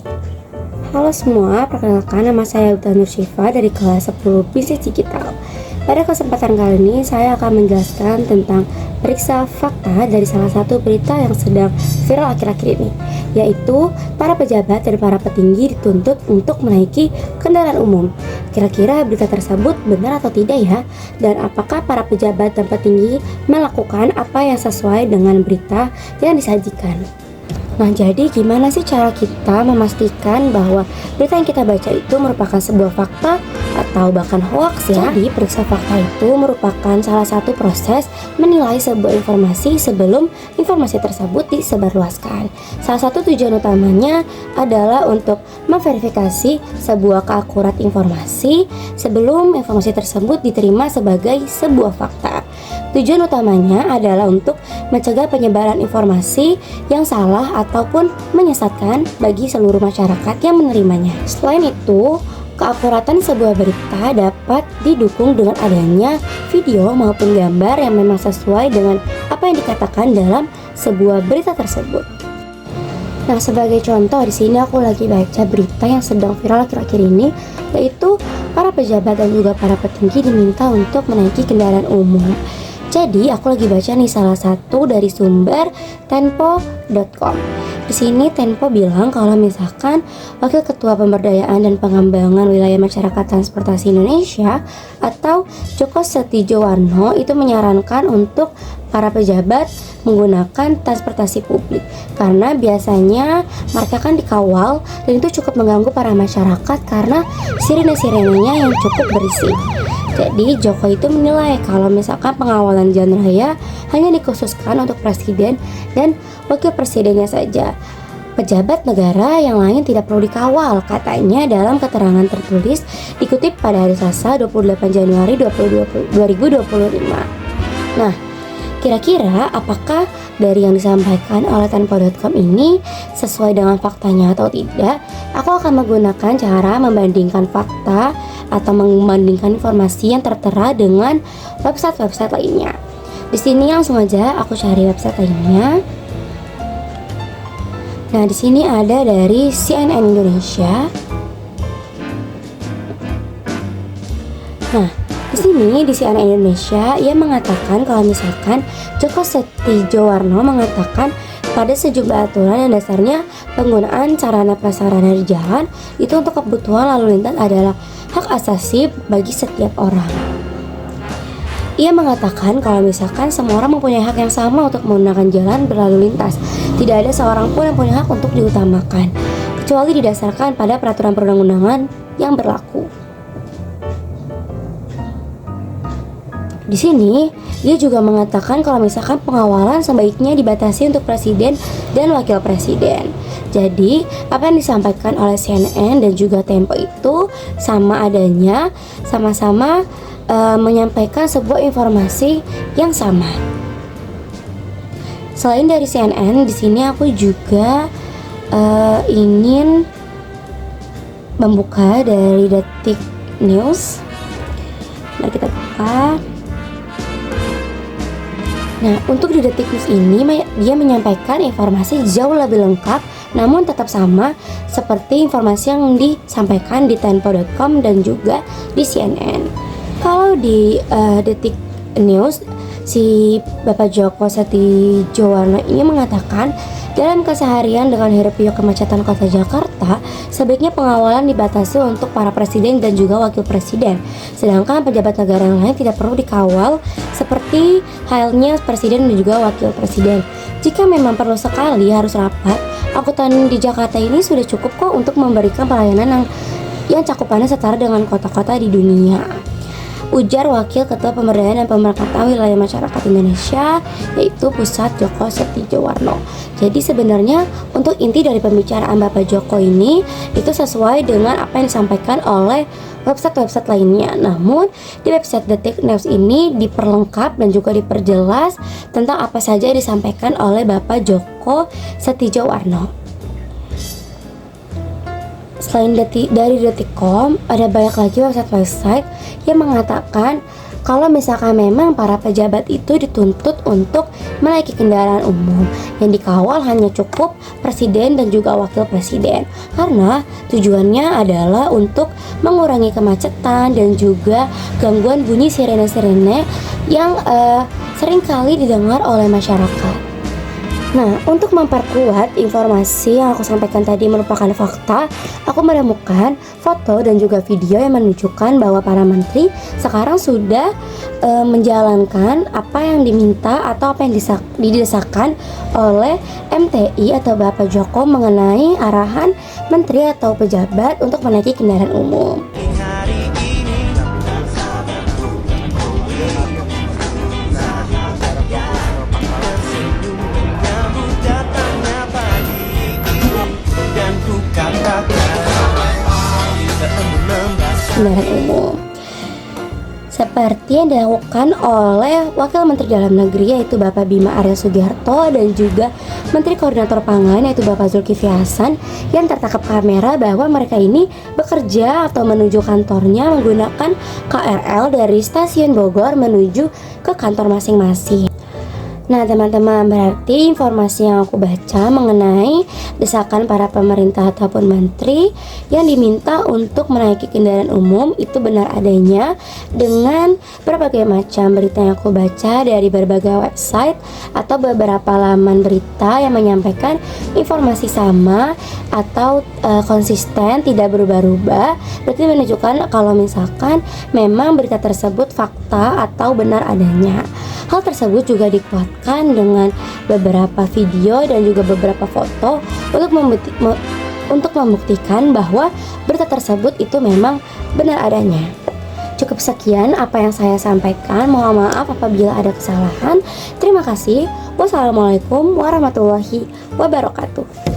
Halo semua, perkenalkan nama saya Uta Nur Syifa dari kelas 10 Bisnis Digital. Pada kesempatan kali ini saya akan menjelaskan tentang periksa fakta dari salah satu berita yang sedang viral akhir-akhir ini, yaitu para pejabat dan para petinggi dituntut untuk menaiki kendaraan umum. Kira-kira berita tersebut benar atau tidak ya? Dan apakah para pejabat dan petinggi melakukan apa yang sesuai dengan berita yang disajikan? Nah, jadi gimana sih cara kita memastikan bahwa berita yang kita baca itu merupakan sebuah fakta atau bahkan hoax ya? Jadi, periksa fakta itu merupakan salah satu proses menilai sebuah informasi sebelum informasi tersebut disebarluaskan. Salah satu tujuan utamanya adalah untuk memverifikasi sebuah keakurat informasi sebelum informasi tersebut diterima sebagai sebuah fakta. Tujuan utamanya adalah untuk mencegah penyebaran informasi yang salah ataupun menyesatkan bagi seluruh masyarakat yang menerimanya. Selain itu, keakuratan sebuah berita dapat didukung dengan adanya video maupun gambar yang memang sesuai dengan apa yang dikatakan dalam sebuah berita tersebut. Nah, sebagai contoh di sini aku lagi baca berita yang sedang viral akhir-akhir ini, yaitu para pejabat dan juga para petinggi diminta untuk menaiki kendaraan umum. Jadi aku lagi baca nih salah satu dari sumber tempo.com. Di sini Tempo bilang kalau misalkan Wakil Ketua Pemberdayaan dan Pengembangan Wilayah Masyarakat Transportasi Indonesia atau Joko Setijowarno itu menyarankan untuk para pejabat menggunakan transportasi publik karena biasanya mereka kan dikawal dan itu cukup mengganggu para masyarakat karena sirene-sirenenya yang cukup berisik. Jadi Joko itu menilai kalau misalkan pengawalan jalan raya hanya dikhususkan untuk presiden dan wakil presidennya saja. Pejabat negara yang lain tidak perlu dikawal, katanya dalam keterangan tertulis dikutip pada hari Selasa 28 Januari 2025. Nah, kira-kira apakah dari yang disampaikan oleh tempo.com ini sesuai dengan faktanya atau tidak? Aku akan menggunakan cara membandingkan fakta atau membandingkan informasi yang tertera dengan website-website lainnya. Di sini langsung aja aku cari website lainnya. Nah, di sini ada dari CNN Indonesia. Nah, di sini di CNN Indonesia ia mengatakan kalau misalkan Joko Setijowarno mengatakan pada sejumlah aturan yang dasarnya penggunaan sarana prasarana di jalan itu untuk kebutuhan lalu lintas adalah hak asasi bagi setiap orang. Ia mengatakan kalau misalkan semua orang mempunyai hak yang sama untuk menggunakan jalan berlalu lintas, tidak ada seorang pun yang punya hak untuk diutamakan, kecuali didasarkan pada peraturan perundang-undangan yang berlaku. Di sini, dia juga mengatakan kalau misalkan pengawalan sebaiknya dibatasi untuk presiden dan wakil presiden. Jadi, apa yang disampaikan oleh CNN dan juga Tempo itu sama adanya, sama-sama menyampaikan sebuah informasi yang sama. Selain dari CNN, di sini aku juga ingin membuka dari Detik News. Mari kita buka. Nah, untuk di Detik News ini dia menyampaikan informasi jauh lebih lengkap namun tetap sama seperti informasi yang disampaikan di tempo.com dan juga di CNN. Kalau di Detik News, si Bapak Joko Setijowarno ini mengatakan dalam keseharian dengan hiruk-pikuk kemacetan kota Jakarta, sebaiknya pengawalan dibatasi untuk para presiden dan juga wakil presiden. Sedangkan pejabat negara yang lain tidak perlu dikawal seperti halnya presiden dan juga wakil presiden. Jika memang perlu sekali harus rapat, angkutan di Jakarta ini sudah cukup kok untuk memberikan pelayanan yang cakupannya setara dengan kota-kota di dunia, ujar Wakil Ketua Pemberdayaan dan Pemerakatan Wilayah Masyarakat Indonesia, yaitu Pusat Joko Setijowarno. Jadi sebenarnya untuk inti dari pembicaraan Bapak Joko ini itu sesuai dengan apa yang disampaikan oleh website-website lainnya. Namun di website Detik News ini diperlengkap dan juga diperjelas tentang apa saja yang disampaikan oleh Bapak Joko Setijowarno. Selain dari Detik.com, ada banyak lagi website-website yang mengatakan kalau misalkan memang para pejabat itu dituntut untuk menaiki kendaraan umum yang dikawal hanya cukup presiden dan juga wakil presiden, karena tujuannya adalah untuk mengurangi kemacetan dan juga gangguan bunyi sirene-sirene yang seringkali didengar oleh masyarakat. Nah, untuk memperkuat informasi yang aku sampaikan tadi merupakan fakta, aku menemukan foto dan juga video yang menunjukkan bahwa para menteri sekarang sudah menjalankan apa yang diminta atau apa yang didesakan oleh MTI atau Bapak Joko mengenai arahan menteri atau pejabat untuk menaiki kendaraan umum. Kendaraan umum seperti yang dilakukan oleh Wakil Menteri Dalam Negeri yaitu Bapak Bima Arya Sugiharto dan juga Menteri Koordinator Pangan yaitu Bapak Zulkifli Hasan yang tertangkap kamera bahwa mereka ini bekerja atau menuju kantornya menggunakan KRL dari stasiun Bogor menuju ke kantor masing-masing. Nah teman-teman, berarti informasi yang aku baca mengenai desakan para pemerintah ataupun menteri yang diminta untuk menaiki kendaraan umum itu benar adanya dengan berbagai macam berita yang aku baca dari berbagai website atau beberapa laman berita yang menyampaikan informasi sama atau konsisten, tidak berubah-ubah. Berarti menunjukkan kalau misalkan memang berita tersebut fakta atau benar adanya. Hal tersebut juga dikuatkan dengan beberapa video dan juga beberapa foto untuk membuktikan bahwa berita tersebut itu memang benar adanya. Cukup sekian apa yang saya sampaikan. Mohon maaf apabila ada kesalahan. Terima kasih. Wassalamualaikum warahmatullahi wabarakatuh.